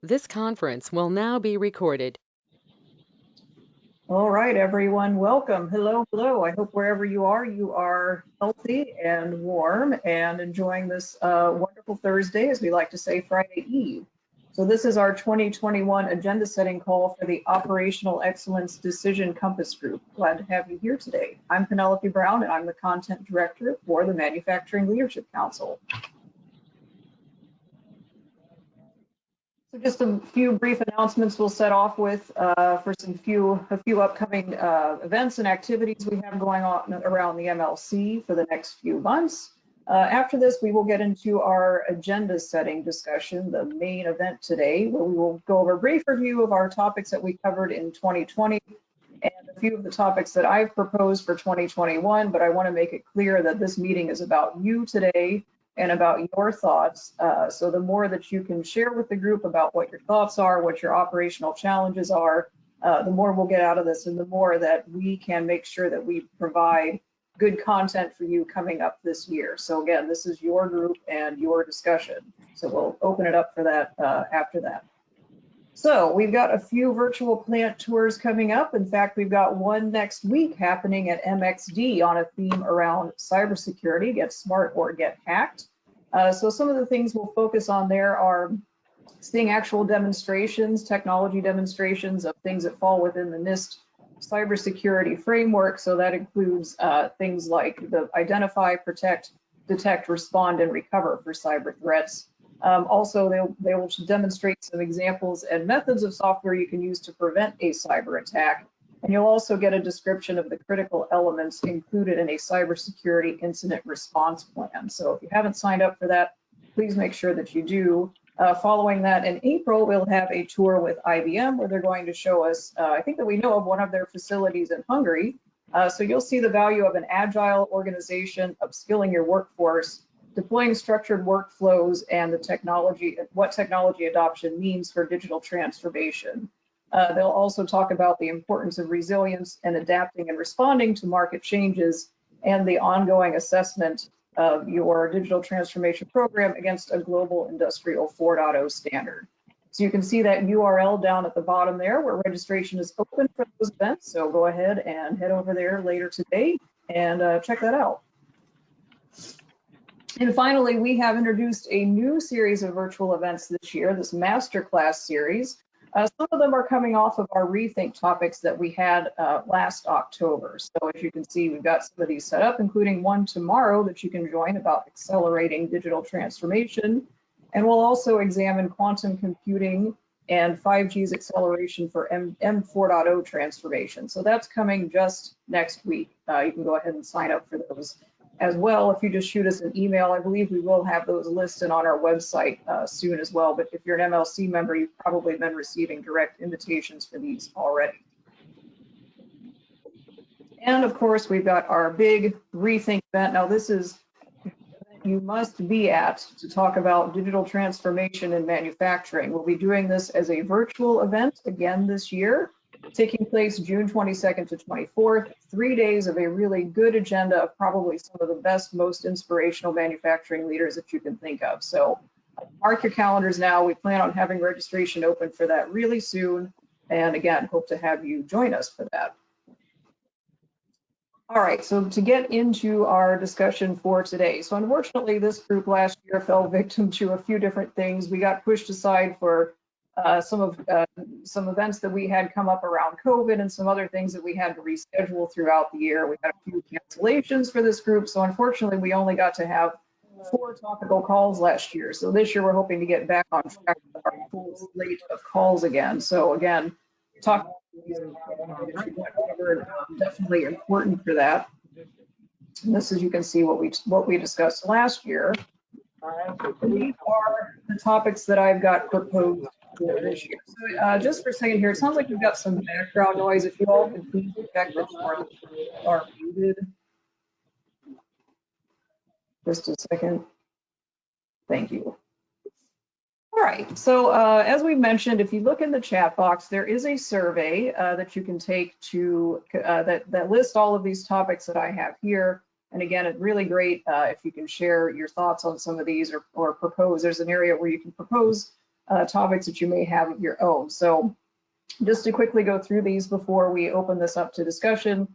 This conference will now be recorded. All right, everyone, welcome. Hello, hello. I hope wherever you are healthy and warm and enjoying this wonderful Thursday, as we like to say, Friday Eve. So this is our 2021 agenda setting call for the Operational Excellence Decision Compass Group. Glad to have you here today. I'm Penelope Brown, and I'm the Content Director for the Manufacturing Leadership Council. So just a few brief announcements we'll set off with for a few upcoming events and activities we have going on around the MLC for the next few months. After this, we will get into our agenda setting discussion, the main event today, where we will go over a brief review of our topics that we covered in 2020 and a few of the topics that I've proposed for 2021, but I want to make it clear that this meeting is about you today and about your thoughts. So the more that you can share with the group about what your thoughts are, what your operational challenges are, the more we'll get out of this and the more that we can make sure that we provide good content for you coming up this year. So again, this is your group and your discussion. So we'll open it up for that after that. So we've got a few virtual plant tours coming up. In fact, we've got one next week happening at MXD on a theme around cybersecurity, get smart or get hacked. So some of the things we'll focus on there are seeing actual demonstrations, technology demonstrations of things that fall within the NIST cybersecurity framework. So that includes things like the identify, protect, detect, respond, and recover for cyber threats. Also, they will demonstrate some examples and methods of software you can use to prevent a cyber attack. And you'll also get a description of the critical elements included in a cybersecurity incident response plan. So if you haven't signed up for that, please make sure that you do. Following that in April, we'll have a tour with IBM where they're going to show us, I think that we know of one of their facilities in Hungary. So you'll see the value of an agile organization, upskilling your workforce, deploying structured workflows, and the technology, what technology adoption means for digital transformation. They'll also talk about the importance of resilience and adapting and responding to market changes and the ongoing assessment of your digital transformation program against a global industrial 4.0 standard. So you can see that URL down at the bottom there where registration is open for those events. So go ahead and head over there later today and check that out. And finally, we have introduced a new series of virtual events this year, this masterclass series. Some of them are coming off of our rethink topics that we had last October. So as you can see, we've got some of these set up, including one tomorrow that you can join about accelerating digital transformation. And we'll also examine quantum computing and 5G's acceleration for M4.0 transformation. So that's coming just next week. You can go ahead and sign up for those as well. If you just shoot us an email, I believe we will have those listed on our website soon as well. But if you're an MLC member, you've probably been receiving direct invitations for these already. And of course, we've got our big rethink event. Now this is you must be at to talk about digital transformation in manufacturing. We'll be doing this as a virtual event again this year, taking place June 22nd to 24th, 3 days of a really good agenda of probably some of the best, most inspirational manufacturing leaders that you can think of. So mark your calendars now. We plan on having registration open for that really soon. And again, hope to have you join us for that. All right, so to get into our discussion for today. So unfortunately, this group last year fell victim to a few different things. We got pushed aside for some events that we had come up around COVID and some other things that we had to reschedule throughout the year. We had a few cancellations for this group. So unfortunately, we only got to have 4 topical calls last year. So this year, we're hoping to get back on track with our full slate of calls again. So again, talk definitely important for that. And this, as you can see, what we discussed last year. These are the topics that I've got proposed for this year. So just for a second here, it sounds like we've got some background noise. If you all could please check that you are muted. Just a second. Thank you. All right, so as we mentioned, if you look in the chat box, there is a survey that you can take to that lists all of these topics that I have here. And again, it's really great if you can share your thoughts on some of these or propose. There's an area where you can propose topics that you may have of your own. So just to quickly go through these before we open this up to discussion,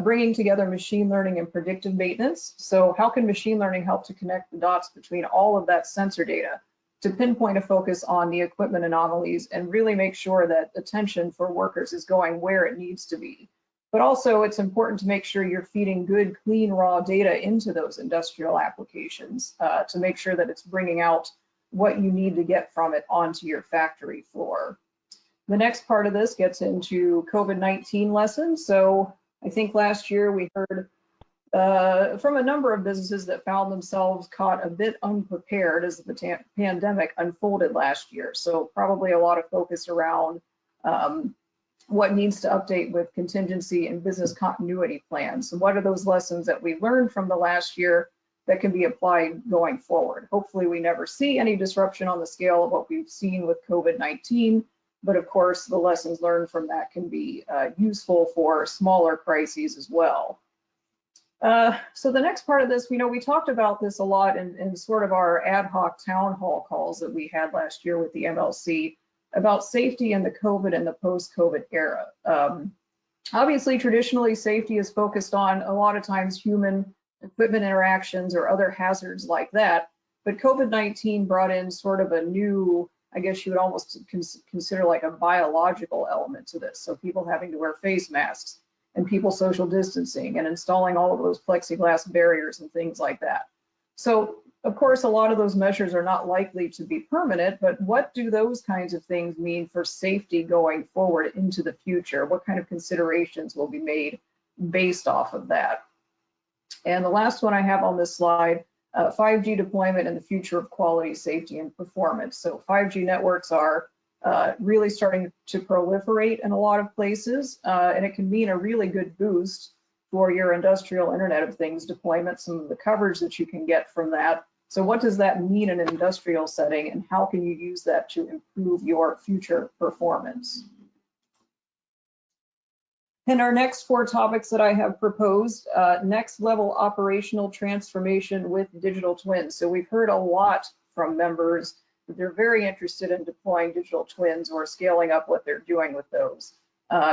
bringing together machine learning and predictive maintenance. So how can machine learning help to connect the dots between all of that sensor data to pinpoint a focus on the equipment anomalies and really make sure that attention for workers is going where it needs to be? But also it's important to make sure you're feeding good, clean, raw data into those industrial applications to make sure that it's bringing out what you need to get from it onto your factory floor. The next part of this gets into COVID-19 lessons. So I think last year we heard from a number of businesses that found themselves caught a bit unprepared as the pandemic unfolded last year. So probably a lot of focus around what needs to update with contingency and business continuity plans. So what are those lessons that we learned from the last year that can be applied going forward? Hopefully we never see any disruption on the scale of what we've seen with COVID-19. But of course, the lessons learned from that can be useful for smaller crises as well. So the next part of this, we talked about this a lot in sort of our ad hoc town hall calls that we had last year with the MLC about safety in the COVID and the post-COVID era. Obviously, traditionally, safety is focused on a lot of times human equipment interactions or other hazards like that. But COVID-19 brought in sort of a new, I guess you would almost consider like a biological element to this. So people having to wear face masks and people social distancing and installing all of those plexiglass barriers and things like that. So of course, a lot of those measures are not likely to be permanent, but what do those kinds of things mean for safety going forward into the future? What kind of considerations will be made based off of that? And the last one I have on this slide, 5G deployment and the future of quality, safety, and performance. So 5G networks are really starting to proliferate in a lot of places, and it can mean a really good boost for your industrial Internet of Things deployment, some of the coverage that you can get from that. So what does that mean in an industrial setting, and how can you use that to improve your future performance? And our next 4 topics that I have proposed, next level operational transformation with digital twins. So we've heard a lot from members that they're very interested in deploying digital twins or scaling up what they're doing with those.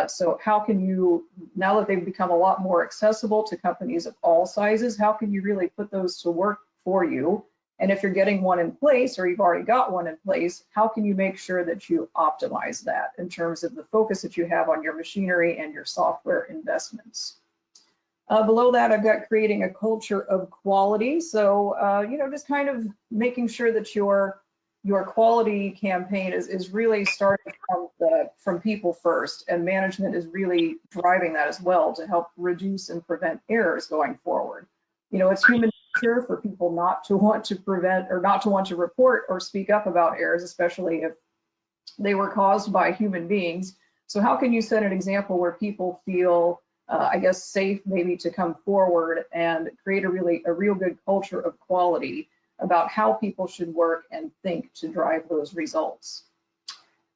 So how can you, now that they've become a lot more accessible to companies of all sizes, how can you really put those to work for you? And if you're getting one in place or you've already got one in place, how can you make sure that you optimize that in terms of the focus that you have on your machinery and your software investments? Below that, I've got creating a culture of quality. So, just kind of making sure that your quality campaign is really starting from people first, and management is really driving that as well to help reduce and prevent errors going forward. It's human nature for people not to want to prevent or not to want to report or speak up about errors, especially if they were caused by human beings. So how can you set an example where people feel, I guess, safe maybe to come forward and create a real good culture of quality about how people should work and think to drive those results?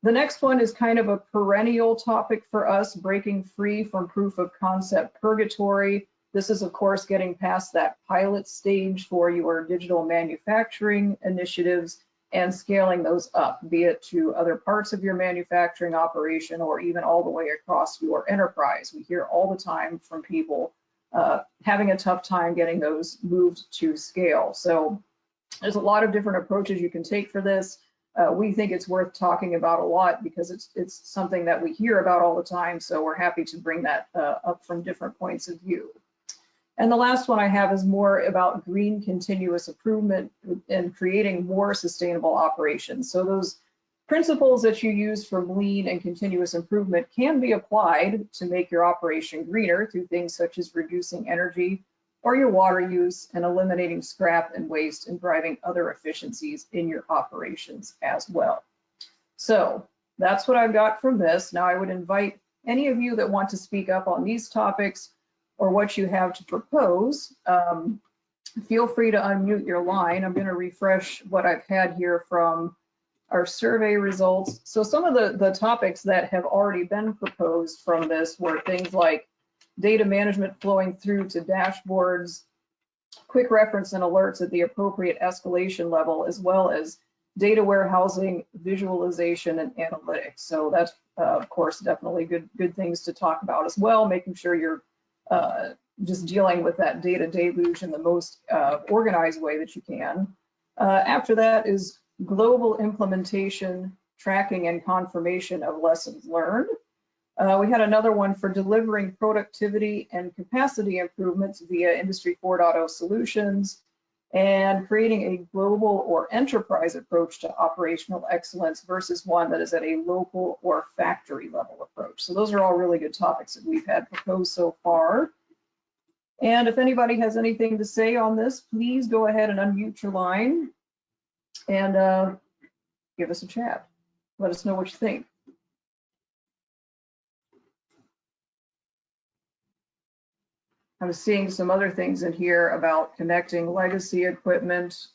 The next one is kind of a perennial topic for us, breaking free from proof of concept purgatory. This is, of course, getting past that pilot stage for your digital manufacturing initiatives and scaling those up, be it to other parts of your manufacturing operation or even all the way across your enterprise. We hear all the time from people having a tough time getting those moved to scale. So there's a lot of different approaches you can take for this. We think it's worth talking about a lot because it's something that we hear about all the time. So we're happy to bring that up from different points of view. And the last one I have is more about green continuous improvement and creating more sustainable operations. So those principles that you use from lean and continuous improvement can be applied to make your operation greener through things such as reducing energy or your water use and eliminating scrap and waste and driving other efficiencies in your operations as well. So that's what I've got from this. Now I would invite any of you that want to speak up on these topics or what you have to propose. Feel free to unmute your line. I'm going to refresh what I've had here from our survey results. So some of the topics that have already been proposed from this were things like data management flowing through to dashboards, quick reference and alerts at the appropriate escalation level, as well as data warehousing, visualization, and analytics. So that's, of course, definitely good things to talk about as well, making sure you're just dealing with that data deluge in the most organized way that you can. After that is global implementation, tracking, and confirmation of lessons learned. We had another one for delivering productivity and capacity improvements via Industry 4.0 solutions and creating a global or enterprise approach to operational excellence versus one that is at a local or factory level approach. So those are all really good topics that we've had proposed so far. And if anybody has anything to say on this, please go ahead and unmute your line and give us a chat. Let us know what you think. I was seeing some other things in here about connecting legacy equipment,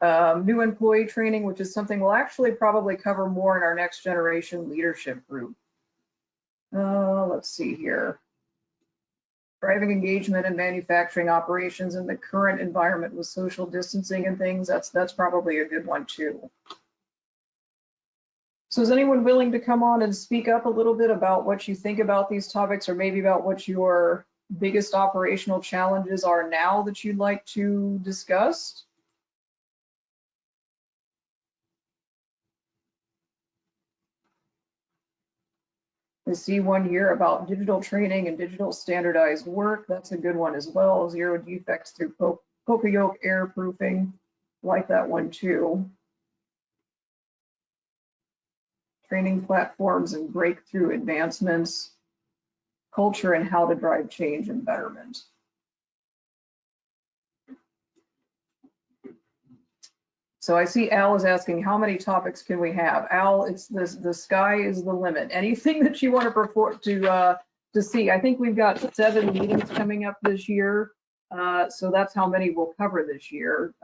new employee training, which is something we'll actually probably cover more in our next generation leadership group. Let's see here. Driving engagement in manufacturing operations in the current environment with social distancing and things, that's probably a good one too. So is anyone willing to come on and speak up a little bit about what you think about these topics, or maybe about what your biggest operational challenges are now that you'd like to discuss? I see one here about digital training and digital standardized work. That's a good one as well. Zero defects through Poka-yoke air proofing. Like that one too. Training platforms and breakthrough advancements. Culture and how to drive change and betterment. So I see Al is asking, how many topics can we have? Al, it's the sky is the limit. Anything that you want to report to see. I think we've got 7 meetings coming up this year. So that's how many we'll cover this year.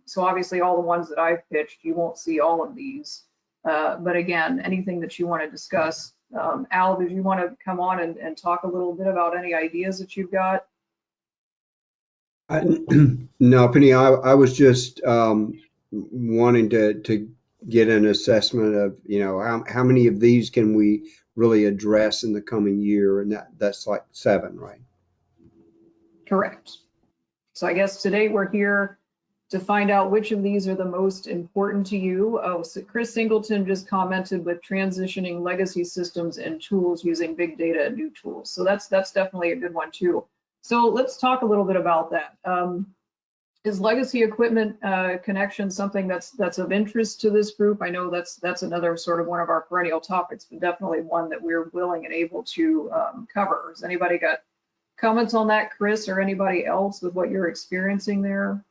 So obviously all the ones that I've pitched, you won't see all of these. But again, anything that you want to discuss. Al, did you want to come on and talk a little bit about any ideas that you've got? No, Penny, I was just wanting to get an assessment of, how many of these can we really address in the coming year, and that's like 7, right? Correct. So I guess today we're here to find out which of these are the most important to you. Oh, so Chris Singleton just commented with transitioning legacy systems and tools using big data and new tools. So that's definitely a good one too. So let's talk a little bit about that. Is legacy equipment connection something that's of interest to this group? I know that's another sort of one of our perennial topics, but definitely one that we're willing and able to cover. Has anybody got comments on that, Chris, or anybody else with what you're experiencing there?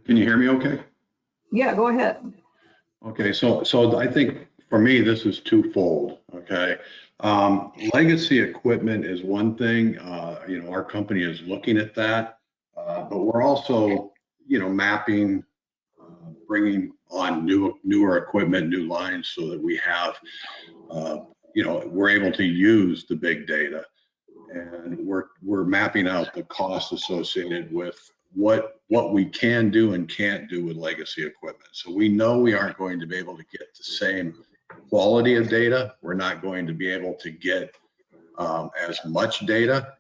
Can you hear me okay? Yeah, go ahead. Okay, so I think for me, this is twofold, okay? Legacy equipment is one thing, our company is looking at that, but we're also, mapping, bringing on newer equipment, new lines so that we have, we're able to use the big data. And we're mapping out the costs associated with what we can do and can't do with legacy equipment. So we know we aren't going to be able to get the same quality of data. We're not going to be able to get as much data,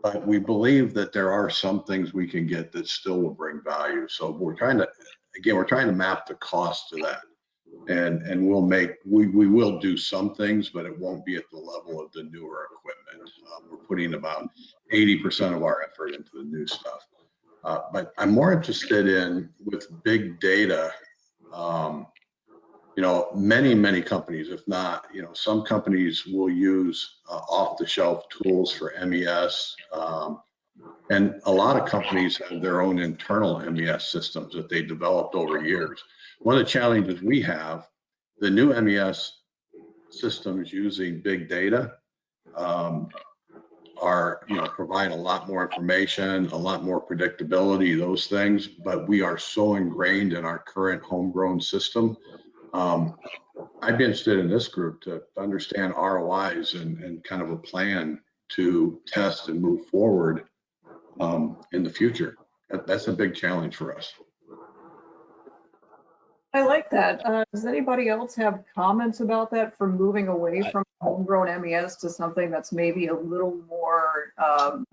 but we believe that there are some things we can get that still will bring value. So we're trying to map the cost to that. And we will do some things, but it won't be at the level of the newer equipment. We're putting about 80% of our effort into the new stuff. But I'm more interested in with big data, many companies, if not, some companies will use off-the-shelf tools for MES. And a lot of companies have their own internal MES systems that they developed over years. One of the challenges we have, the new MES systems using big data provide a lot more information, a lot more predictability, those things, but we are so ingrained in our current homegrown system. I'd be interested in this group to understand ROIs and kind of a plan to test and move forward in the future. That's a big challenge for us. I like that. Does anybody else have comments about that for moving away from homegrown MES to something that's maybe a little more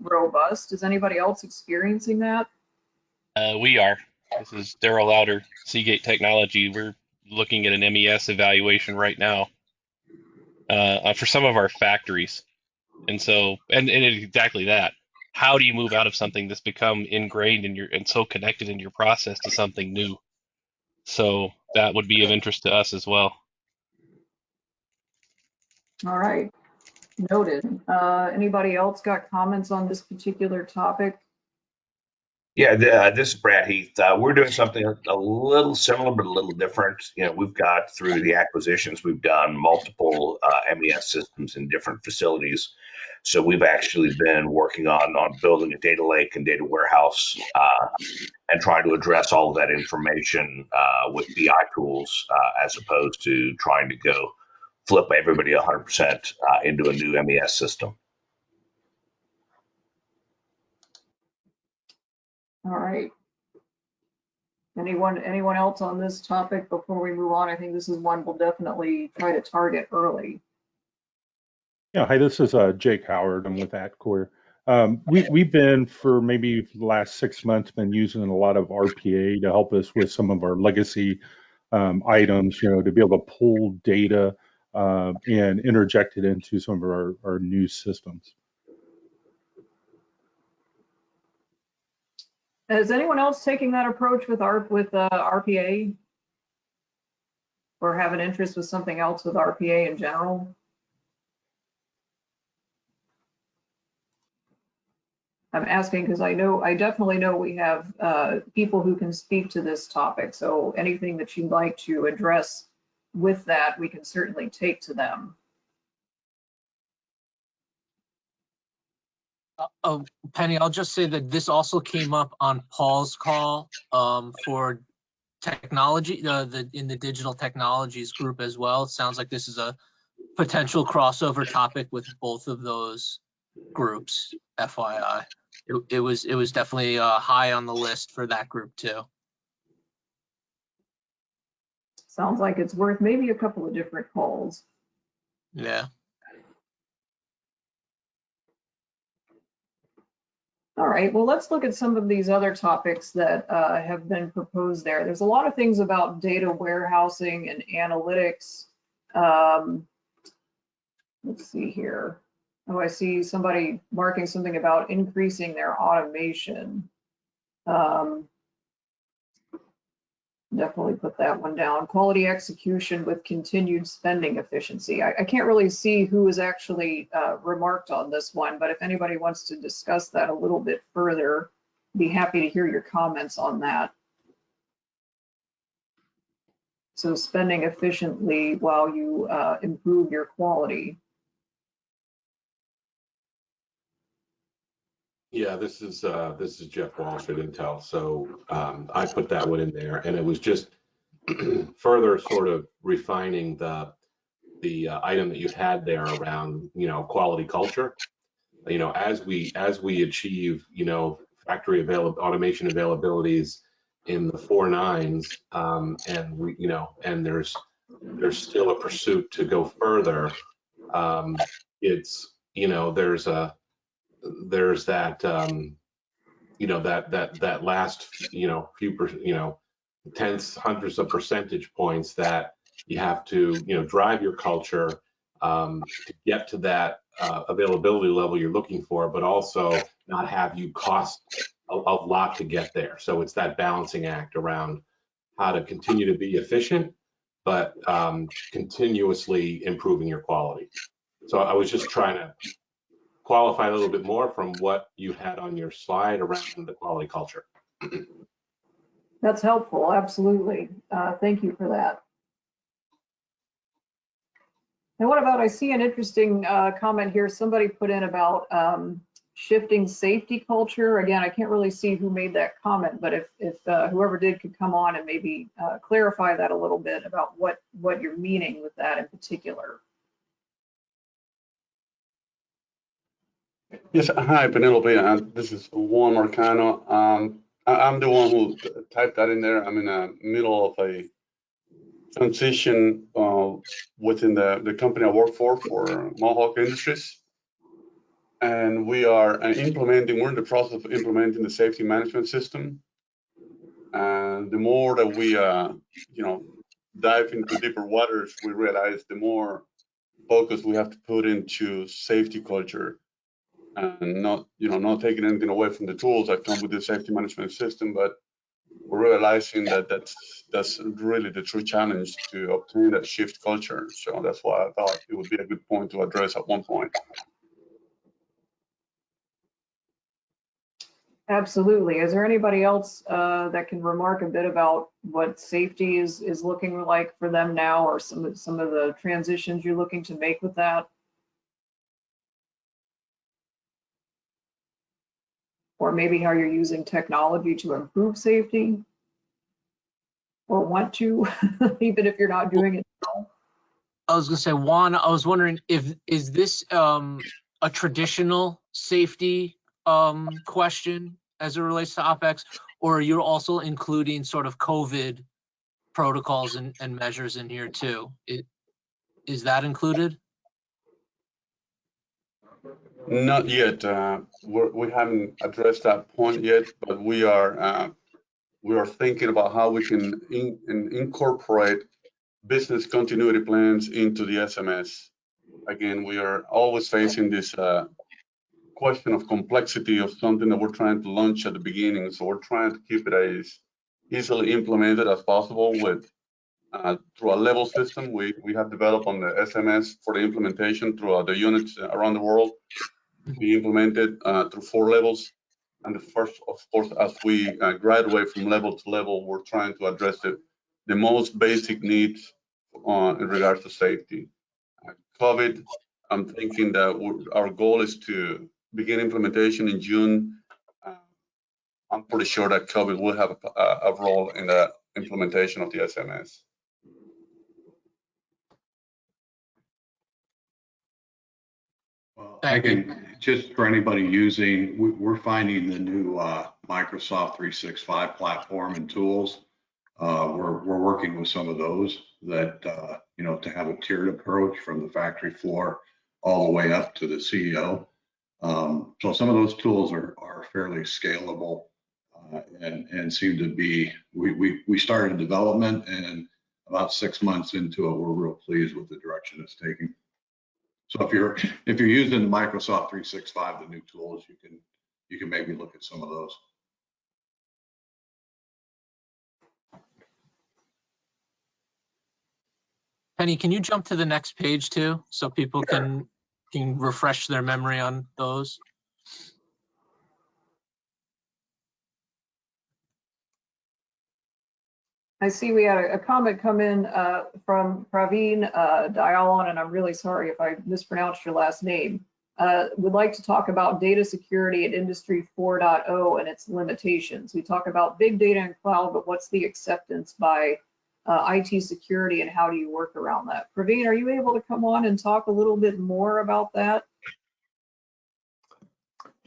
robust? Is anybody else experiencing that? We are. This is Daryl Louder, Seagate Technology. We're looking at an MES evaluation right now for some of our factories. And so, and it's exactly that. How do you move out of something that's become ingrained in your and so connected in your process to something new? So that would be of interest to us as well. All right, noted. Anybody else got comments on this particular topic? Yeah, this is Brad Heath. We're doing something a little similar, but a little different. You know, we've got through the acquisitions, we've done multiple MES systems in different facilities. So we've actually been working on building a data lake and data warehouse and trying to address all of that information with BI tools as opposed to trying to go flip everybody 100% into a new MES system. All right. Anyone else on this topic before we move on? I think this is one we'll definitely try to target early. Yeah, hi, this is Jake Howard. I'm with Atcore. We've been for maybe the last 6 months been using a lot of RPA to help us with some of our legacy items, you know, to be able to pull data and interject it into some of our new systems. Is anyone else taking that approach with RPA? Or have an interest with something else with RPA in general? I'm asking because I definitely know we have people who can speak to this topic. So anything that you'd like to address with that, we can certainly take to them. Penny, I'll just say that this also came up on Paul's call for technology, in the digital technologies group as well. It sounds like this is a potential crossover topic with both of those groups, FYI. It was definitely high on the list for that group too. Sounds like it's worth maybe a couple of different calls. Yeah. All right, well, let's look at some of these other topics that have been proposed there. There's a lot of things about data warehousing and analytics. Let's see here. Oh, I see somebody marking something about increasing their automation. Definitely put that one down. Quality execution with continued spending efficiency. I can't really see who has actually remarked on this one, but if anybody wants to discuss that a little bit further, be happy to hear your comments on that. So spending efficiently while you improve your quality. Yeah, this is Jeff Walsh at Intel. So I put that one in there, and it was just further sort of refining the item that you had there around, you know, quality culture. You know, as we achieve, you know, factory automation availabilities in the 4.9s, and we, you know, and there's still a pursuit to go further. It's, you know, there's that you know, that last, you know, you know, tenths, hundreds of percentage points that you have to, you know, drive your culture to get to that availability level you're looking for, but also not have you cost a lot to get there. So it's that balancing act around how to continue to be efficient, but continuously improving your quality. So I was just trying to qualify a little bit more from what you had on your slide around the quality culture. That's helpful, absolutely. Thank you for that. And what about, I see an interesting comment here. Somebody put in about shifting safety culture. Again, I can't really see who made that comment, but if whoever did could come on and maybe clarify that a little bit about what you're meaning with that in particular. Yes, hi, Penelope. This is Juan Marcano. I'm the one who typed that in there. I'm in the middle of a transition within the company I work for Mohawk Industries. And we are we're in the process of implementing the safety management system. And the more that we, dive into deeper waters, we realize the more focus we have to put into safety culture and not taking anything away from the tools that come with the safety management system, but we're realizing that that's really the true challenge to obtain that shift culture. So that's why I thought it would be a good point to address at one point. Absolutely. Is there anybody else that can remark a bit about what safety is looking like for them now, or some of the transitions you're looking to make with that? Or maybe how you're using technology to improve safety, or want to, even if you're not doing it now? I was gonna say, Juan, I was wondering is this a traditional safety question as it relates to OpEx, or you're also including sort of COVID protocols and measures in here too? Is that included? Not yet. We haven't addressed that point yet, but we are thinking about how we can incorporate business continuity plans into the SMS. Again, we are always facing this question of complexity of something that we're trying to launch at the beginning. So we're trying to keep it as easily implemented as possible with through a level system we have developed on the SMS for the implementation through the units around the world to be implemented through 4 levels. And the first, of course, as we graduate from level to level, we're trying to address the most basic needs in regards to safety. COVID, I'm thinking that our goal is to begin implementation in June. I'm pretty sure that COVID will have a role in the implementation of the SMS. Well, I Thank you. can, just for anybody using, we're finding the new Microsoft 365 platform and tools. We're working with some of those that, to have a tiered approach from the factory floor all the way up to the CEO. So some of those tools are fairly scalable and seem to be, we started development, and about 6 months into it, we're real pleased with the direction it's taking. So if you're using the Microsoft 365, the new tools, you can maybe look at some of those. Penny, can you jump to the next page too, so people can refresh their memory on those? I see we had a comment come in from Praveen Dialon, and I'm really sorry if I mispronounced your last name. Would like to talk about data security at Industry 4.0 and its limitations. We talk about big data and cloud, but what's the acceptance by IT security, and how do you work around that? Praveen, are you able to come on and talk a little bit more about that?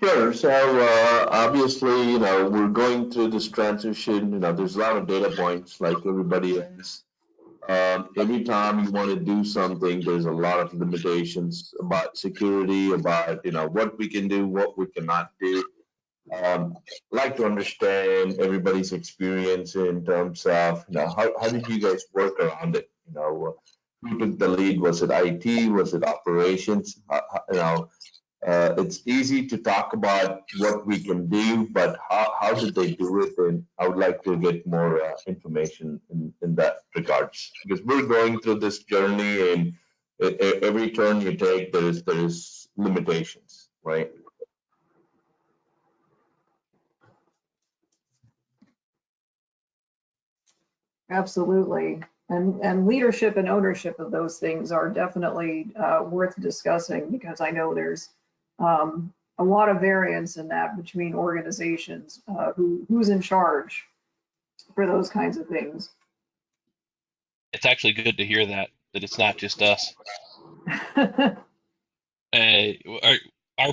Sure. So obviously, we're going through this transition. There's a lot of data points like everybody else. Every time you want to do something, there's a lot of limitations about security, about what we can do, what we cannot do. Like to understand everybody's experience in terms of how did you guys work around it? Who took the lead? Was it IT? Was it operations? It's easy to talk about what we can do, but how did they do it? And I would like to get more information in that regards, because we're going through this journey, and every turn you take, there's limitations, right? Absolutely. And leadership and ownership of those things are definitely worth discussing, because I know there's a lot of variance in that between organizations, who's in charge for those kinds of things. It's actually good to hear that it's not just us. Our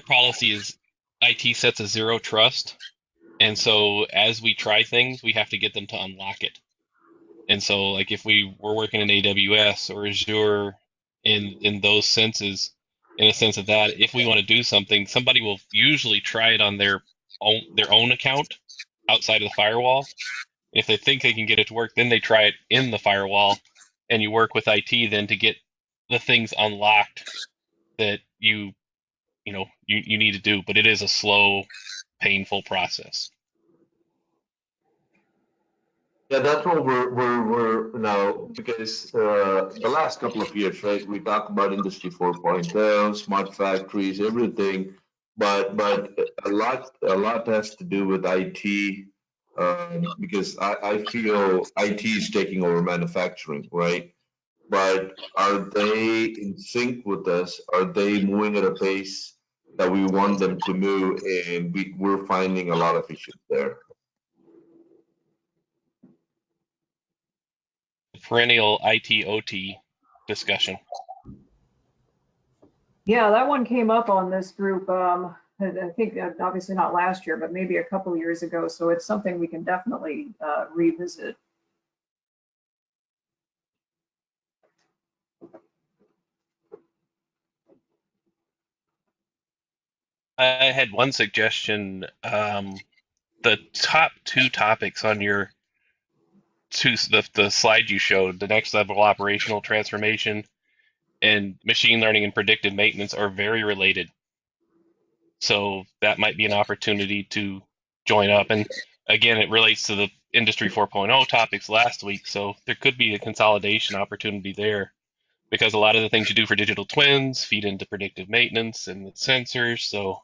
policy is IT sets a zero trust, and so as we try things, we have to get them to unlock it. And so, like, if we were working in AWS or Azure in those senses, in a sense of that, if we want to do something, somebody will usually try it on their own account outside of the firewall. If they think they can get it to work, then they try it in the firewall, and you work with IT then to get the things unlocked that you need to do. But it is a slow, painful process. Yeah, that's what we're now, because the last couple of years, right? We talk about Industry 4.0, smart factories, everything, but a lot has to do with IT, because I feel IT is taking over manufacturing, right? But are they in sync with us? Are they moving at a pace that we want them to move? And we're finding a lot of issues there. Perennial IT OT discussion. Yeah, that one came up on this group. I think obviously not last year, but maybe a couple of years ago. So it's something we can definitely revisit. I had one suggestion. The top two topics on the slide you showed, the next level operational transformation and machine learning and predictive maintenance, are very related. So that might be an opportunity to join up. And again, it relates to the Industry 4.0 topics last week. So there could be a consolidation opportunity there, because a lot of the things you do for digital twins feed into predictive maintenance and sensors. So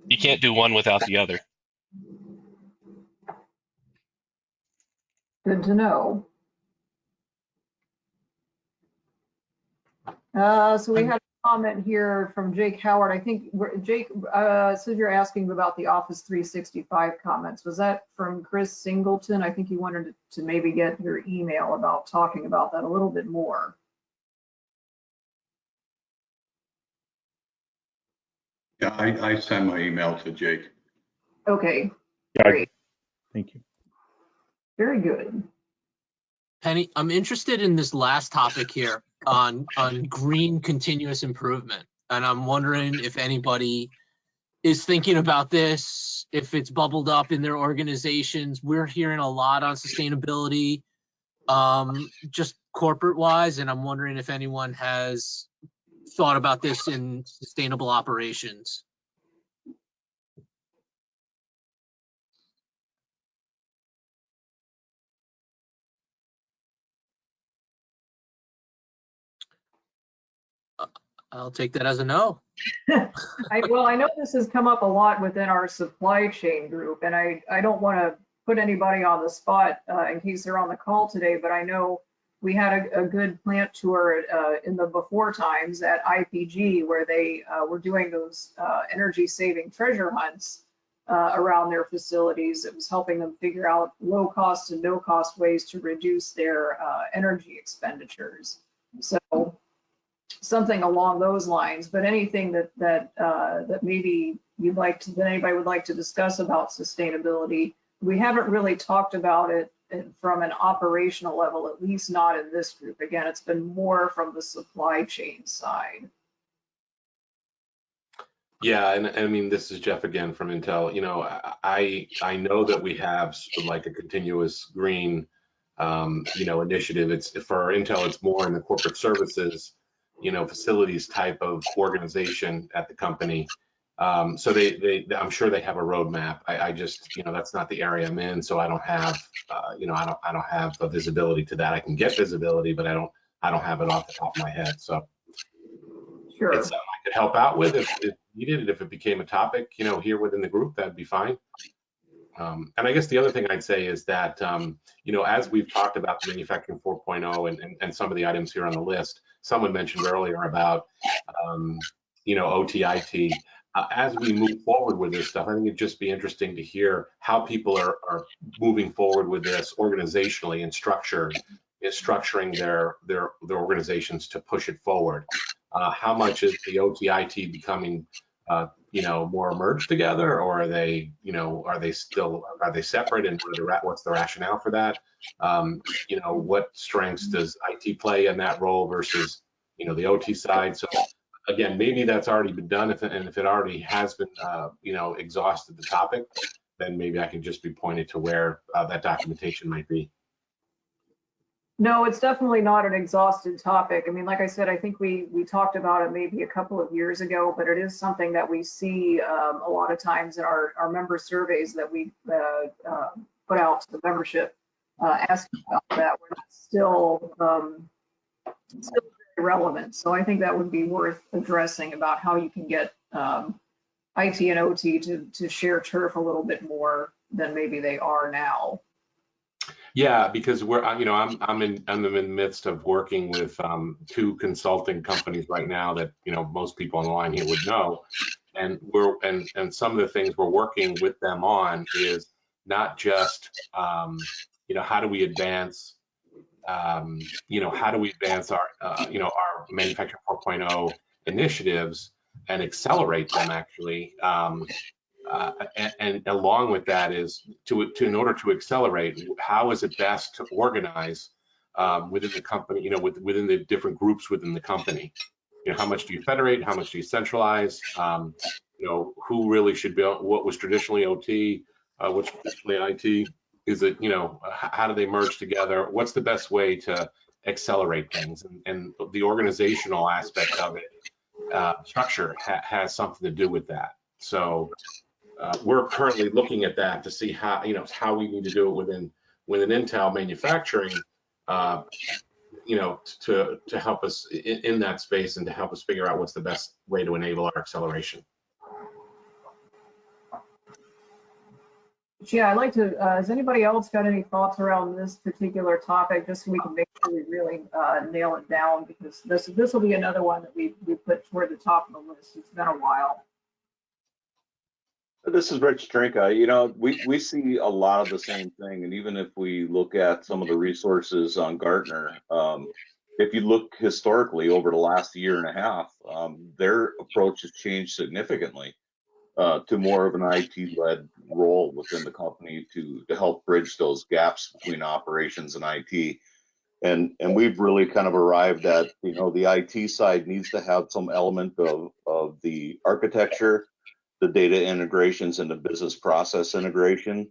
you can't do one without the other. Good to know. So we had a comment here from Jake Howard. I think Jake, so you're asking about the Office 365 comments. Was that from Chris Singleton? I think you wanted to maybe get your email about talking about that a little bit more. Yeah, I sent my email to Jake. Okay, Yeah, great. thank you. Very good. Penny, I'm interested in this last topic here on green continuous improvement. And I'm wondering if anybody is thinking about this, if it's bubbled up in their organizations. We're hearing a lot on sustainability, just corporate wise. And I'm wondering if anyone has thought about this in sustainable operations. I'll take that as a no. Well, I know this has come up a lot within our supply chain group, and I don't want to put anybody on the spot in case they're on the call today, but I know we had a good plant tour in the before times at IPG, where they were doing those energy saving treasure hunts around their facilities. It was helping them figure out low cost and no cost ways to reduce their energy expenditures. So something along those lines, but anything that maybe that anybody would like to discuss about sustainability. We haven't really talked about it from an operational level, at least not in this group. Again, it's been more from the supply chain side. Yeah, and I mean, this is Jeff again from Intel. You know, I know that we have like a continuous green, initiative. It's for Intel, it's more in the corporate services, facilities type of organization at the company. So I'm sure they have a roadmap. I just, that's not the area I'm in, so I don't have, I don't have the visibility to that. I can get visibility, but I don't have it off the top of my head. So Sure. it's something I could help out with if needed. If it became a topic, here within the group, that'd be fine. And I guess the other thing I'd say is that, as we've talked about the manufacturing 4.0 and some of the items here on the list, someone mentioned earlier about, OTIT. As we move forward with this stuff, I think it'd just be interesting to hear how people are moving forward with this organizationally and structuring their organizations to push it forward. How much is the OTIT becoming more merged together, or are they, are they separate, and what's the rationale for that? What strengths does IT play in that role versus, the OT side? So again, maybe that's already been done, and if it already has been, exhausted the topic, then maybe I can just be pointed to where that documentation might be. No, it's definitely not an exhausted topic. I mean, like I said, I think we talked about it maybe a couple of years ago, but it is something that we see a lot of times in our member surveys that we put out to the membership, asking about that. We're still very relevant. So I think that would be worth addressing about how you can get IT and OT to share turf a little bit more than maybe they are now. Yeah, because I'm in the midst of working with two consulting companies right now that most people on the line here would know, and and some of the things we're working with them on is not just how do we advance our manufacturing 4.0 initiatives and accelerate them actually. And along with that is in order to accelerate, how is it best to organize within the company, within the different groups within the company? How much do you federate? How much do you centralize? Who really should be, what was traditionally OT, what's traditionally IT? Is it, how do they merge together? What's the best way to accelerate things? And the organizational aspect of it, structure has something to do with that. So we're currently looking at that to see how we need to do it within Intel manufacturing, to help us in that space and to help us figure out what's the best way to enable our acceleration. Yeah, I'd like to, has anybody else got any thoughts around this particular topic, just so we can make sure we really nail it down, because this will be another one that we put toward the top of the list. It's been a while. This is Rich Trinka. We see a lot of the same thing, and even if we look at some of the resources on Gartner, if you look historically over the last year and a half, their approach has changed significantly to more of an IT-led role within the company to help bridge those gaps between operations and IT. And we've really kind of arrived at, the IT side needs to have some element of the architecture, the data integrations, and the business process integration,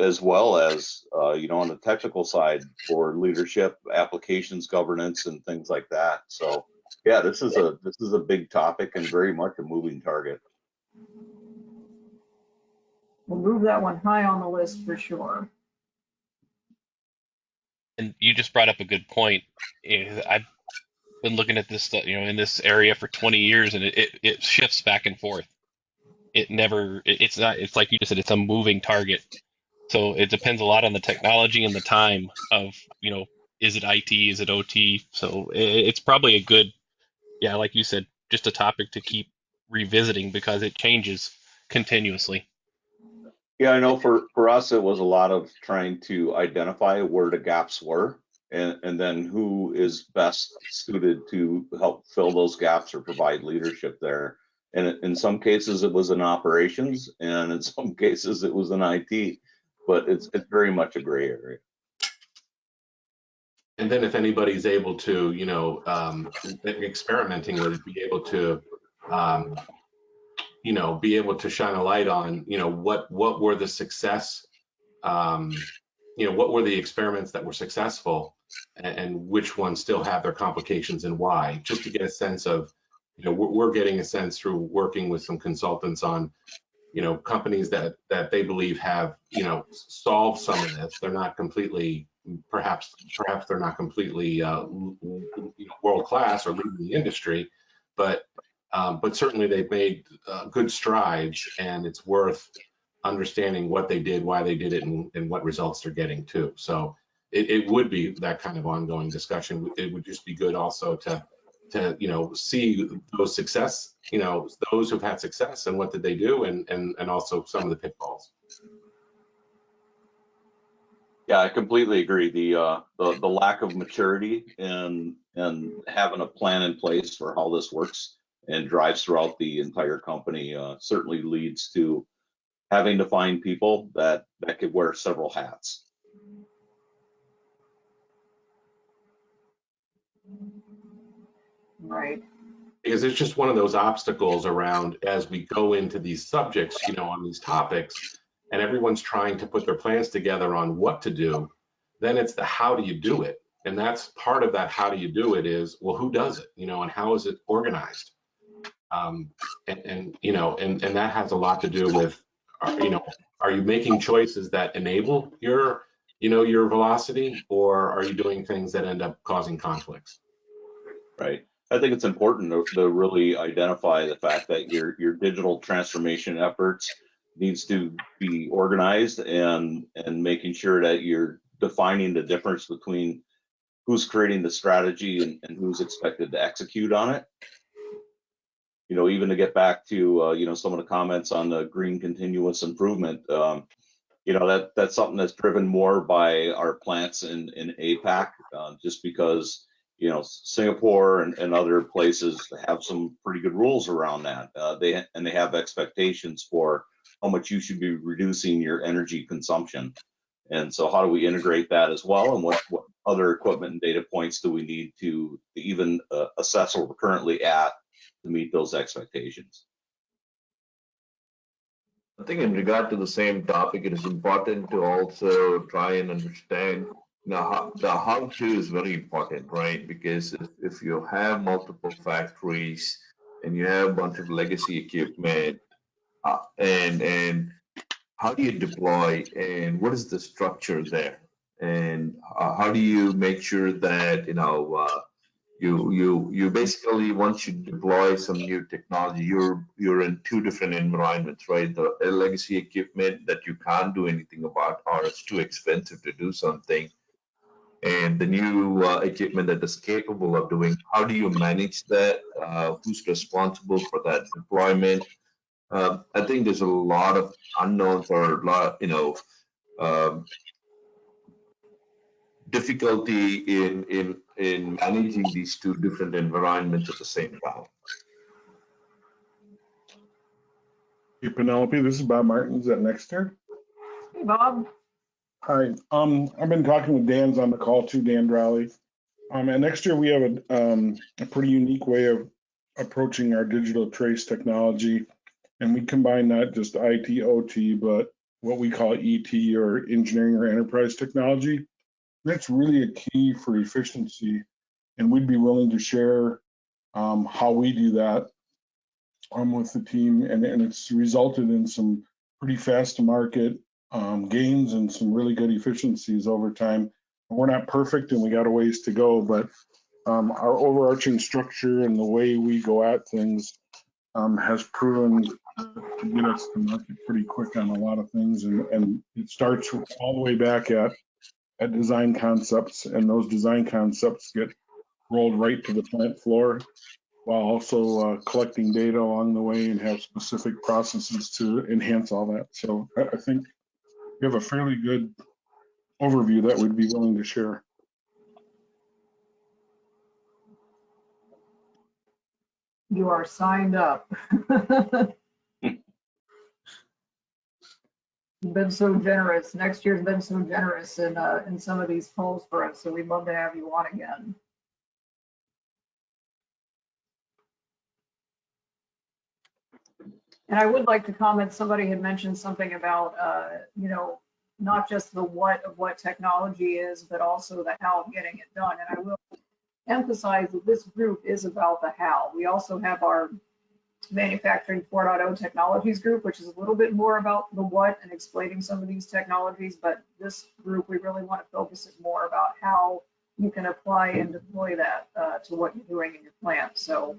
as well as, on the technical side for leadership, applications governance, and things like that. So yeah, this is a big topic and very much a moving target. We'll move that one high on the list for sure. And you just brought up a good point. I've been looking at this, in this area for 20 years, and it shifts back and forth. It's not, it's like you just said, it's a moving target. So it depends a lot on the technology and the time of, is it IT, is it OT? So it's probably a good, yeah, like you said, just a topic to keep revisiting because it changes continuously. Yeah, I know for us, it was a lot of trying to identify where the gaps were and then who is best suited to help fill those gaps or provide leadership there. And in some cases, it was in operations, and in some cases, it was in IT, but it's very much a gray area. And then if anybody's able to, experimenting with it, be able to, be able to shine a light on, what were the success, what were the experiments that were successful, and which ones still have their complications and why, just to get a sense of, we're getting a sense through working with some consultants on, companies that they believe have, solved some of this. They're not completely, perhaps they're not completely, world class or leading the industry, but certainly they've made good strides, and it's worth understanding what they did, why they did it, and what results they're getting too. So it would be that kind of ongoing discussion. It would just be good also to see those success, those who've had success and what did they do, and also some of the pitfalls. Yeah, I completely agree. The lack of maturity and having a plan in place for how this works and drives throughout the entire company, certainly leads to having to find people that could wear several hats. Right. Because it's just one of those obstacles around as we go into these subjects, on these topics, and everyone's trying to put their plans together on what to do. Then it's the how do you do it? And that's part of that how do you do it is, well, who does it, and how is it organized? And that has a lot to do with, are you making choices that enable your velocity, or are you doing things that end up causing conflicts? Right. I think it's important to really identify the fact that your digital transformation efforts needs to be organized and making sure that you're defining the difference between who's creating the strategy and who's expected to execute on it. Even to get back to some of the comments on the green continuous improvement, that's something that's driven more by our plants in APAC, just because Singapore and other places have some pretty good rules around that. They have expectations for how much you should be reducing your energy consumption. And so how do we integrate that as well? And what other equipment and data points do we need to even assess where we're currently at to meet those expectations? I think in regard to the same topic, it is important to also try and understand the how-to is very important, right? Because if you have multiple factories and you have a bunch of legacy equipment, and how do you deploy, and what is the structure there, and how do you make sure that you basically, once you deploy some new technology, you're in two different environments, right? The legacy equipment that you can't do anything about, or it's too expensive to do something, and the new equipment that is capable of doing. How do you manage that? Who's responsible for that deployment? I think there's a lot of unknowns, or a lot, difficulty in managing these two different environments at the same time. Hey, Penelope, this is Bob Martins at Nexter. Hey, Bob. Hi. I've been talking with Dan's on the call too, Dan Drowley. At Nexter, we have a pretty unique way of approaching our digital trace technology, and we combine not just IT, OT, but what we call ET, or engineering or enterprise technology. That's really a key for efficiency, and we'd be willing to share how we do that with the team, and it's resulted in some pretty fast to market gains and some really good efficiencies over time. We're not perfect and we got a ways to go, but our overarching structure and the way we go at things has proven to get us to market pretty quick on a lot of things, and it starts all the way back at design concepts, and those design concepts get rolled right to the plant floor, while also collecting data along the way and have specific processes to enhance all that. So I think we have a fairly good overview that we'd be willing to share. You are signed up. You've been so generous. Next year's been so generous in some of these polls for us, so we'd love to have you on again. And I would like to comment, somebody had mentioned something about, not just the what of what technology is, but also the how of getting it done. And I will emphasize that this group is about the how. We also have our Manufacturing 4.0 Technologies group, which is a little bit more about the what and explaining some of these technologies. But this group, we really want to focus it more about how you can apply and deploy that to what you're doing in your plant. So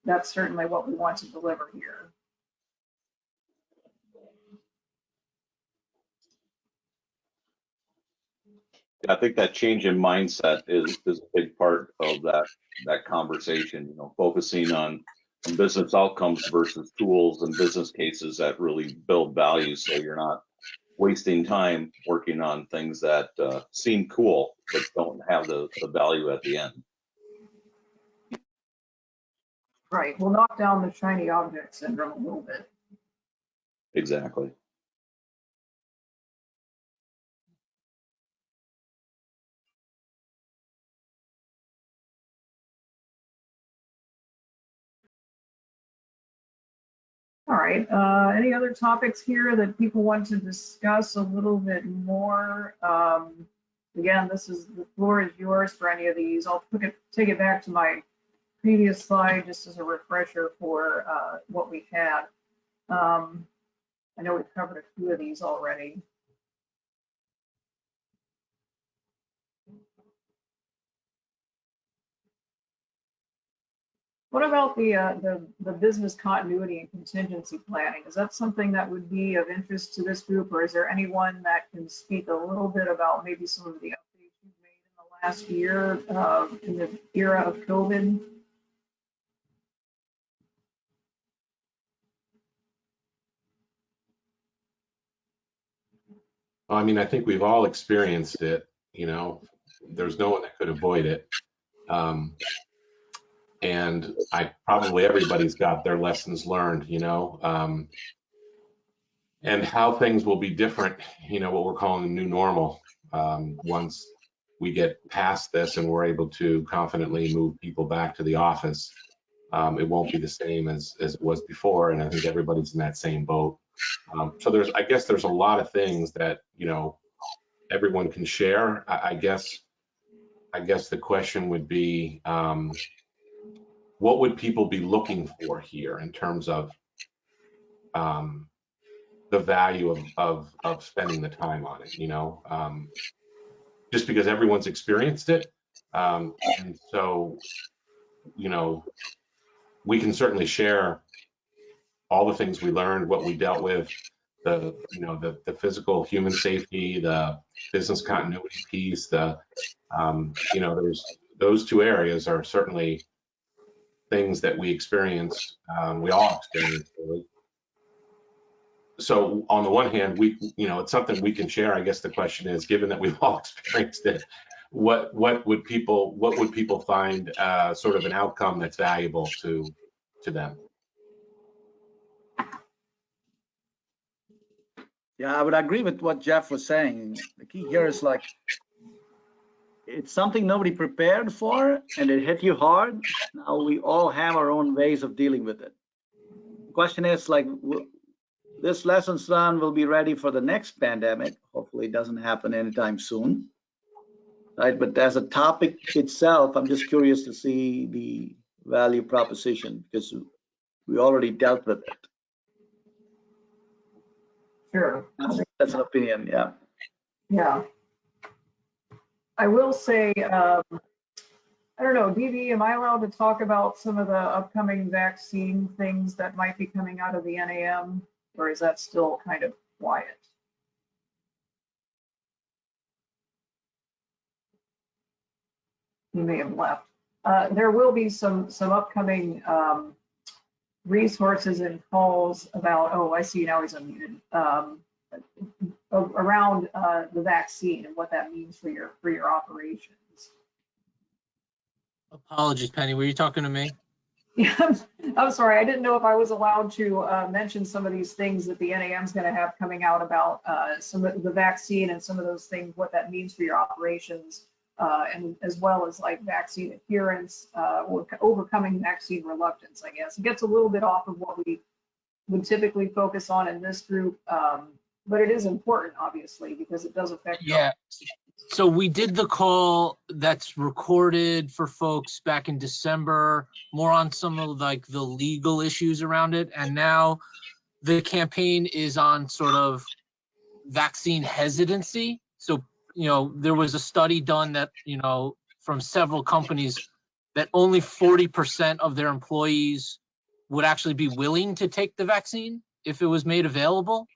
that's certainly what we want to deliver here. I think that change in mindset is a big part of that conversation, focusing on business outcomes versus tools and business cases that really build value, so you're not wasting time working on things that seem cool but don't have the value at the end. Right, we'll knock down the shiny object syndrome a little bit. Exactly. All right, any other topics here that people want to discuss a little bit more? Again, the floor is yours for any of these. I'll take it back to my previous slide just as a refresher for what we had. I know we've covered a few of these already. What about the business continuity and contingency planning? Is that something that would be of interest to this group, or is there anyone that can speak a little bit about maybe some of the updates you've made in the last year in the era of COVID? I mean, I think we've all experienced it, you know, there's no one that could avoid it. And probably everybody's got their lessons learned, you know, and how things will be different, you know, what we're calling the new normal. Once we get past this and we're able to confidently move people back to the office, it won't be the same as it was before. And I think everybody's in that same boat. So I guess there's a lot of things that, you know, everyone can share. I guess the question would be, what would people be looking for here in terms of the value of spending the time on it, you know, just because everyone's experienced it. And so, you know, we can certainly share all the things we learned, what we dealt with, the physical human safety, the business continuity piece, you know, those two areas are certainly things that we experienced, we all experienced really. So on the one hand, you know, it's something we can share. I guess the question is, given that we've all experienced it, what would people find sort of an outcome that's valuable to them? Yeah, I would agree with what Jeff was saying. The key here is like, it's something nobody prepared for and it hit you hard. Now we all have our own ways of dealing with it. The question is like, this lessons learned will be ready for the next pandemic. Hopefully it doesn't happen anytime soon. Right, but as a topic itself, I'm just curious to see the value proposition because we already dealt with it. Sure. That's an opinion, yeah. Yeah. I will say, I don't know, DB, am I allowed to talk about some of the upcoming vaccine things that might be coming out of the NAM, or is that still kind of quiet? You may have left. There will be some upcoming resources and calls about, oh, I see now he's unmuted, around the vaccine and what that means for your operations. Apologies, Penny. Were you talking to me? Yeah, I'm sorry. I didn't know if I was allowed to mention some of these things that the NAM is going to have coming out about some of the vaccine and some of those things, what that means for your operations, and as well as like vaccine adherence or overcoming vaccine reluctance, I guess. It gets a little bit off of what we would typically focus on in this group, but it is important, obviously, because it does affect. Yeah. So we did the call that's recorded for folks back in December, more on some of like the legal issues around it. And now the campaign is on sort of vaccine hesitancy. So, you know, there was a study done that, you know, from several companies that only 40% of their employees would actually be willing to take the vaccine if it was made available.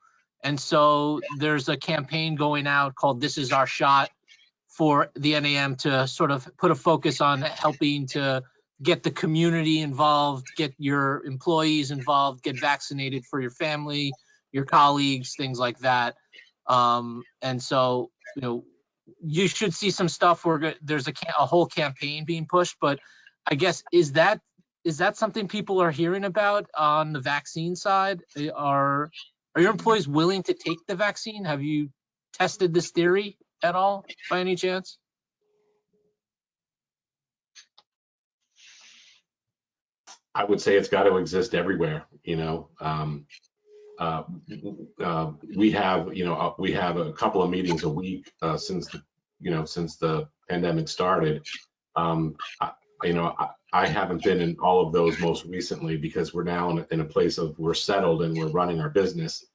And so there's a campaign going out called This Is Our Shot for the NAM to sort of put a focus on helping to get the community involved, get your employees involved, get vaccinated for your family, your colleagues, things like that. And so, you know, you should see some stuff where there's a whole campaign being pushed, but I guess, is that is that something people are hearing about on the vaccine side? Are your employees willing to take the vaccine? Have you tested this theory at all by any chance? I would say it's got to exist everywhere. We have a couple of meetings a week since the pandemic started. I haven't been in all of those most recently because we're now in a place of we're settled and we're running our business.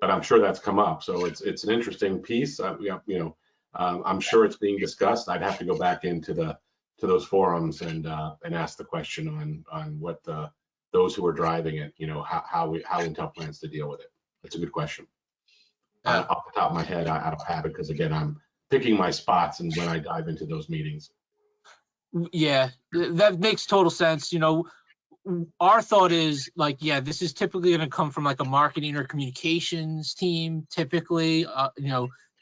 But I'm sure that's come up, so it's an interesting piece. I'm sure it's being discussed. I'd have to go back into those forums and ask the question on what those who are driving it, how Intel plans to deal with it. That's a good question. Off the top of my head, I don't have it because again, I'm picking my spots and when I dive into those meetings. Yeah, that makes total sense. Our thought is like, yeah, this is typically going to come from like a marketing or communications team, typically,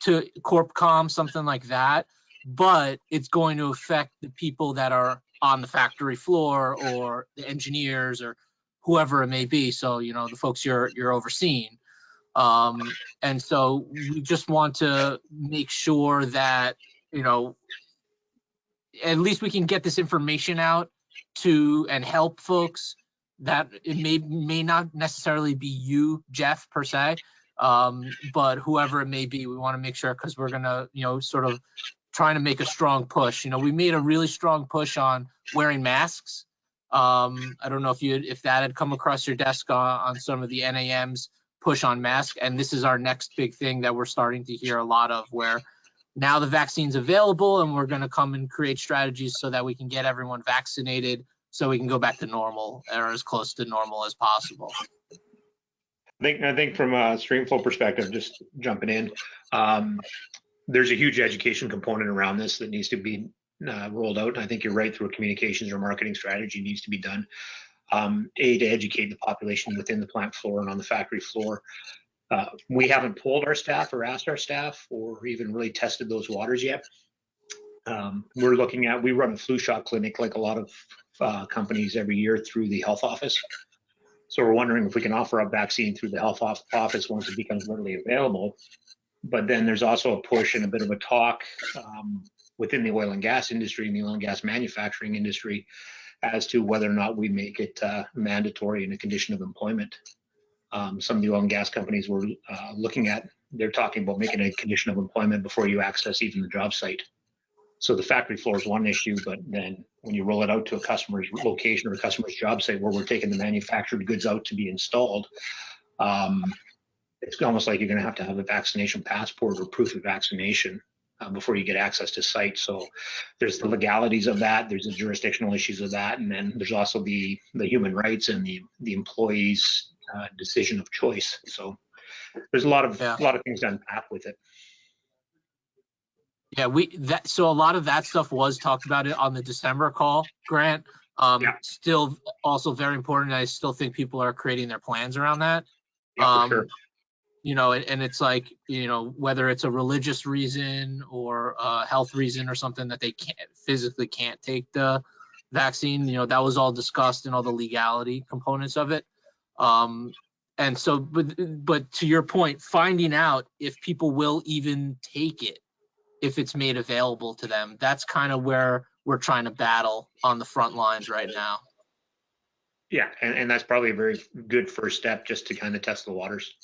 to corp comm, something like that. But it's going to affect the people that are on the factory floor or the engineers or whoever it may be. So, the folks you're overseeing. And so we just want to make sure that, at least we can get this information out to and help folks that it may not necessarily be you, Jeff, per se, but whoever it may be, we want to make sure because we're gonna, sort of trying to make a strong push. We made a really strong push on wearing masks. I don't know if that had come across your desk on some of the NAM's push on masks, and this is our next big thing that we're starting to hear a lot of, where now the vaccine's available and we're going to come and create strategies so that we can get everyone vaccinated so we can go back to normal or as close to normal as possible. I think from a Streamflow perspective, just jumping in, there's a huge education component around this that needs to be rolled out. And I think you're right, through a communications or marketing strategy needs to be done. To educate the population within the plant floor and on the factory floor. We haven't polled our staff or asked our staff or even really tested those waters yet. We run a flu shot clinic like a lot of companies every year through the health office. So we're wondering if we can offer a vaccine through the health office once it becomes readily available. But then there's also a push and a bit of a talk within the oil and gas industry and the oil and gas manufacturing industry as to whether or not we make it mandatory in a condition of employment. Some of the oil and gas companies were they're talking about making a condition of employment before you access even the job site. So the factory floor is one issue, but then when you roll it out to a customer's location or a customer's job site where we're taking the manufactured goods out to be installed, it's almost like you're going to have a vaccination passport or proof of vaccination before you get access to site. So there's the legalities of that, there's the jurisdictional issues of that, and then there's also the human rights and the employee's decision of choice. So there's a lot of things to unpack with it. Yeah, so a lot of that stuff was talked about it on the December call, Grant. Still also very important. I still think people are creating their plans around that. Yeah, for sure. And it's like, whether it's a religious reason or a health reason or something that they physically can't take the vaccine, that was all discussed and all the legality components of it. And so, but to your point, finding out if people will even take it, if it's made available to them, that's kind of where we're trying to battle on the front lines right now. Yeah, and that's probably a very good first step just to kind of test the waters.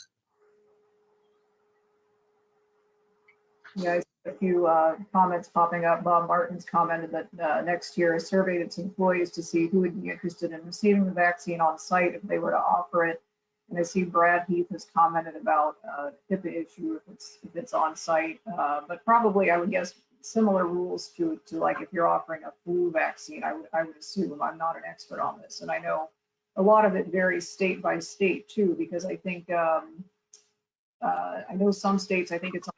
Yeah, I see a few comments popping up. Bob Martin's commented that next year has surveyed its employees to see who would be interested in receiving the vaccine on site if they were to offer it. And I see Brad Heath has commented about HIPAA issue if it's on site, but probably I would guess similar rules to like if you're offering a flu vaccine. I would assume. I'm not an expert on this, and I know a lot of it varies state by state too, because I think. I know some states, I think it's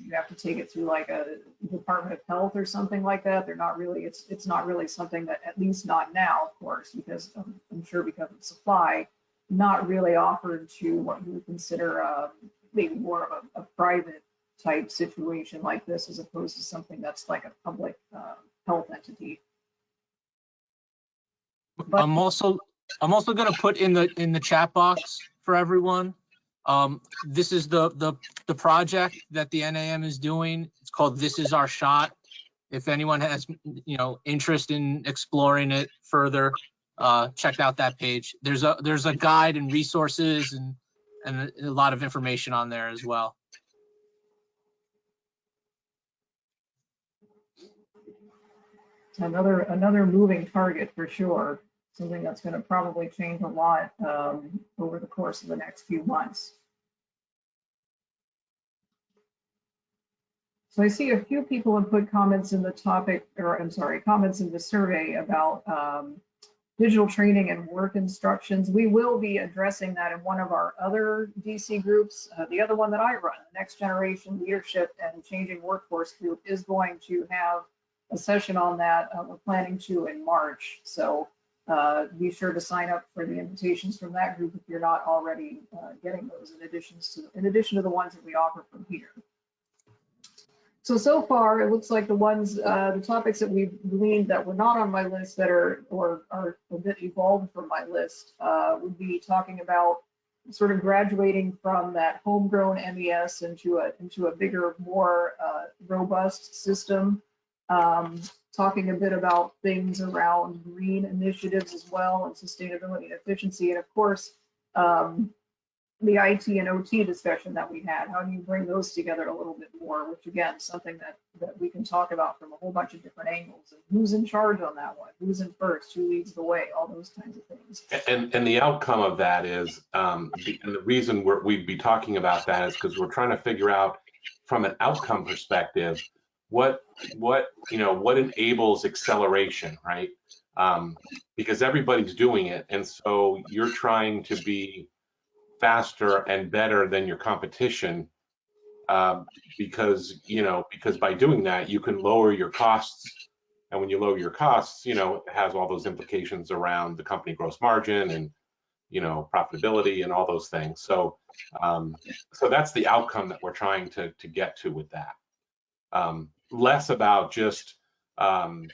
you have to take it through like a Department of Health or something like that. They're not really, it's not really something that, at least not now, of course, because I'm sure because of supply, not really offered to what you would consider maybe more of a private type situation like this, as opposed to something that's like a public health entity. But I'm also going to put in the chat box for everyone. This is the project that the NAM is doing. It's called This Is Our Shot. If anyone has interest in exploring it further, check out that page. There's a guide and resources and a lot of information on there as well. another moving target for sure. Something that's going to probably change a lot over the course of the next few months. So I see a few people have put comments in the topic, or I'm sorry, comments in the survey about digital training and work instructions. We will be addressing that in one of our other DC groups. The other one that I run, the Next Generation Leadership and Changing Workforce Group, is going to have a session on that. We're planning to in March. So be sure to sign up for the invitations from that group if you're not already getting those in addition to the ones that we offer from here. So far, it looks like the topics that we've gleaned that were not on my list that are a bit evolved from my list would be talking about sort of graduating from that homegrown MES into a bigger, more robust system. Talking a bit about things around green initiatives as well and sustainability and efficiency, and of course, the IT and OT discussion that we had. How do you bring those together a little bit more, which again, something that we can talk about from a whole bunch of different angles. And who's in charge on that one? Who's in first? Who leads the way? All those kinds of things. And the outcome of that is, and the reason we'd be talking about that is because we're trying to figure out from an outcome perspective, what enables acceleration, right? Because everybody's doing it. And so you're trying to be faster and better than your competition, because by doing that you can lower your costs, and when you lower your costs, it has all those implications around the company gross margin and profitability and all those things. So that's the outcome that we're trying to get to with that. Less about just and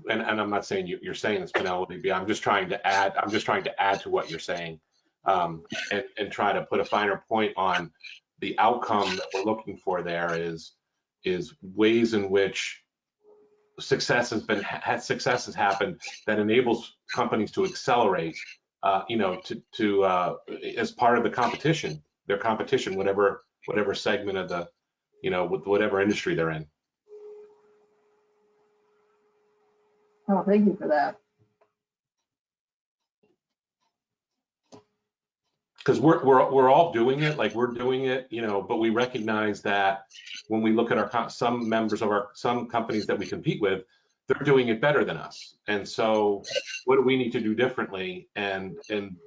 I'm not saying you're saying this, Penelope, I'm just trying to add to what you're saying. And try to put a finer point on the outcome that we're looking for. There is ways in which success has happened that enables companies to accelerate, as part of the competition, whatever segment of the, whatever industry they're in. Oh, thank you for that. Because we're all doing it, like we're doing it, but we recognize that when we look at some members of some companies that we compete with, they're doing it better than us. And so what do we need to do differently? And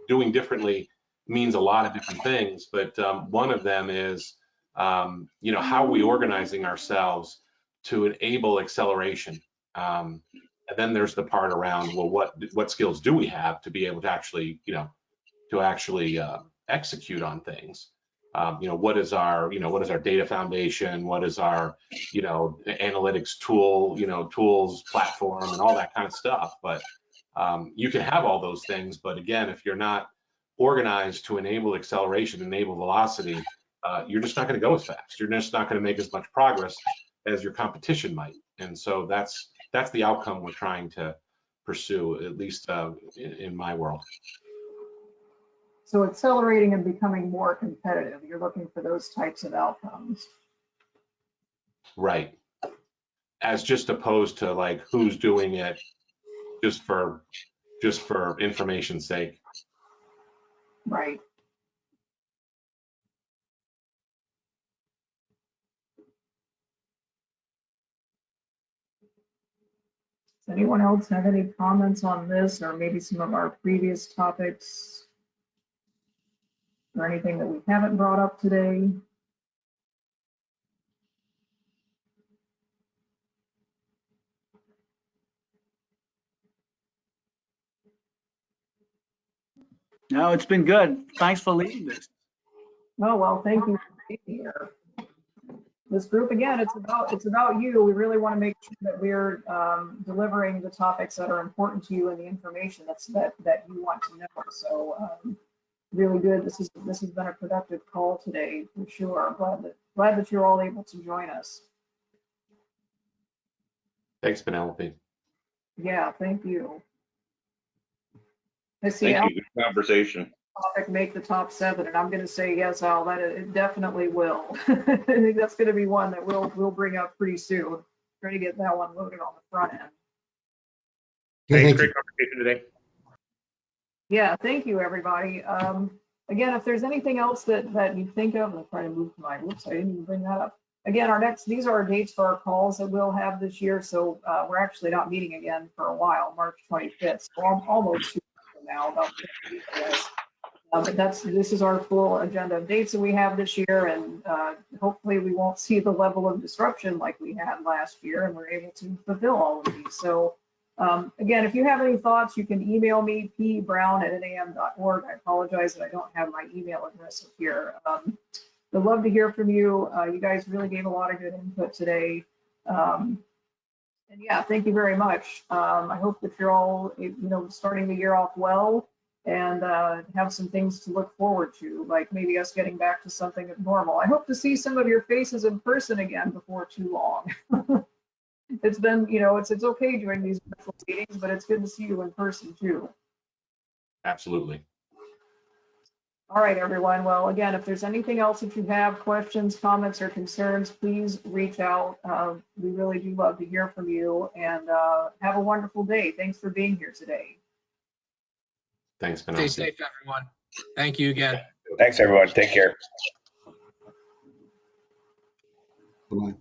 doing differently means a lot of different things, but one of them is, how are we organizing ourselves to enable acceleration? And then there's the part around, well, what skills do we have to be able to actually, execute on things? What is our data foundation? What is our, analytics tools, platform, and all that kind of stuff? But you can have all those things, but again, if you're not organized to enable acceleration, enable velocity, you're just not going to go as fast. You're just not going to make as much progress as your competition might. And so that's the outcome we're trying to pursue, at least in my world. So accelerating and becoming more competitive, you're looking for those types of outcomes. Right. As just opposed to like who's doing it just for information's sake. Right. Does anyone else have any comments on this, or maybe some of our previous topics, or anything that we haven't brought up today? No, it's been good. Thanks for leading this. Oh, well, thank you for being here. this group, again, it's about you. We really want to make sure that we're delivering the topics that are important to you and the information that you want to know. So really good. This has been a productive call today for sure. Glad that you're all able to join us. Thanks, Penelope. Yeah, thank you. I see Thank Al you. Good conversation. topic make the top 7, and I'm going to say yes, Al. That it definitely will. I think that's going to be one that we'll bring up pretty soon. Try to get that one loaded on the front end. Okay, Thanks, thank great you. conversation today. Yeah, thank you, everybody. Again, if there's anything else that you think of, I'm trying to move my, whoops, I didn't even bring that up. Again, these are our dates for our calls that we'll have this year. So we're actually not meeting again for a while, March 25th. So almost 2 weeks from now, about 2 weeks, I guess. But this is our full agenda of dates that we have this year, and hopefully we won't see the level of disruption like we had last year, and we're able to fulfill all of these. So again, if you have any thoughts, you can email me, pbrown@nam.org. I apologize that I don't have my email address up here. I'd love to hear from you. You guys really gave a lot of good input today. And yeah, thank you very much. I hope that you're all, starting the year off well and have some things to look forward to, like maybe us getting back to something normal. I hope to see some of your faces in person again before too long. It's been, it's okay during these virtual meetings, but it's good to see you in person too. Absolutely. All right, everyone. Well, again, if there's anything else that you have, questions, comments, or concerns, please reach out. We really do love to hear from you, and have a wonderful day. Thanks for being here today. Thanks, Stay Penelope. safe, everyone. Thank you again. Thanks, everyone. Take care. Bye-bye.